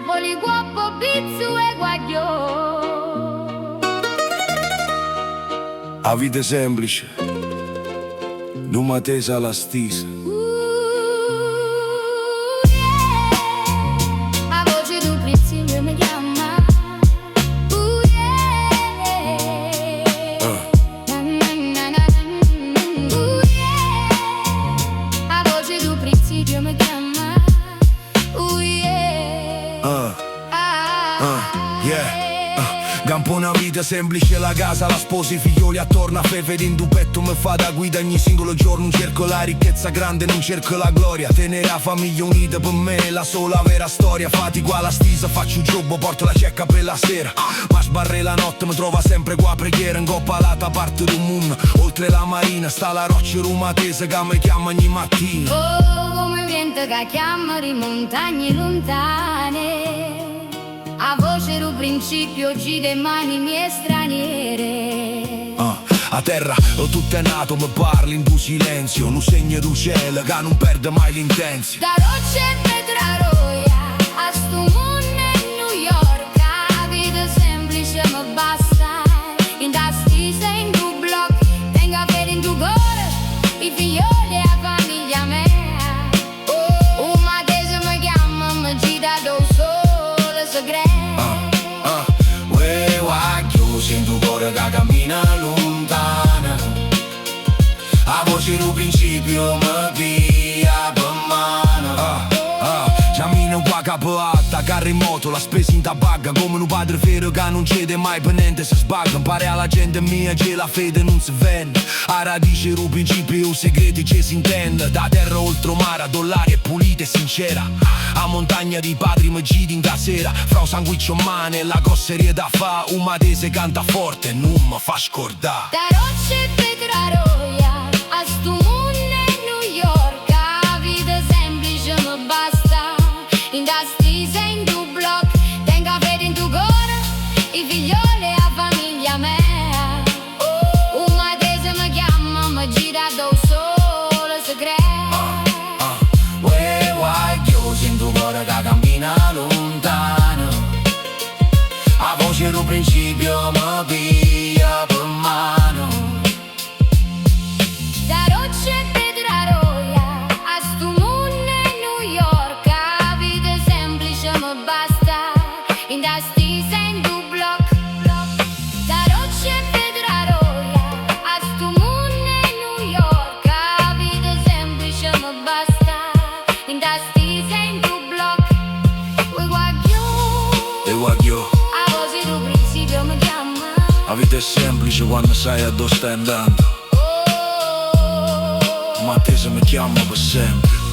Napoli, guappo, bizzu e guagliò. A vita semplice, numa tesa la stessa. A voce du principio mi chiama. A voce du principio mi chiama. Campo una vita semplice, la casa, la sposa, i figlioli attorno a fede in dubetto mi fa da guida ogni singolo giorno. Non cerco la ricchezza grande, non cerco la gloria. Tenere la famiglia unita per me è la sola vera storia. Fatico alla stisa, faccio il giobbo, porto la cecca per la sera. Ma sbarre la notte mi trova sempre qua a preghiera. In coppa l'altra parte del mondo, oltre la marina sta la roccia rumatese che mi chiama ogni mattina. Oh, come vento che chiama di montagne lontane. A voce du principio gide mani mie straniere. A terra tutto è nato, mi parli in tu silenzio. Un segno du cielo che non perde mai l'intensio. Da rocce e Petraroia a stu mondo in New York. La vita semplice mi basta. In da stisa in tu block. Tenga fede in tu cuore. I figlioli e la famiglia mea. Una tesa mi chiama, mi gira do sole segreto. In tu cuore che cammina lontana. A voce du principio mi via per mano. Cammino qua capo alta, carro in moto, la spesa in tabacca. Come un padre vero che non cede mai per niente se sbaglia. Impare alla gente mia che la fede non si vende. A radice du principio, segreti ci si intende. Da terra oltre mare, a dollari e pulita e sincera. A montagna di padri mi giri in sera. Fra un sanguiccio mane e la grosseria da fa. Una tese canta forte e non mi fa scordare. Da rocce e Petraroia a stu mondo in New York. La vita semplice mi basta. In da stisa in tu block. Tenga fede in tu cuore. I figlioli e la famiglia mea. Una tesa mi chiama, mi gira do sole segreto. In tu cuore che cammina lontano. A voce du principio mi via per mano. Da rocce e Petraroia a stu mondo in New York. La vita semplice mi basta. In da stisa in tu block. Da rocce e Petraroia a stu mondo in New York. La vita semplice mi basta. In da stisa in tu block. We Guagliò, a voce du principio mi chiama. la vita è semplice quando sai a dove stai andando. Ma te se mi chiama per sempre.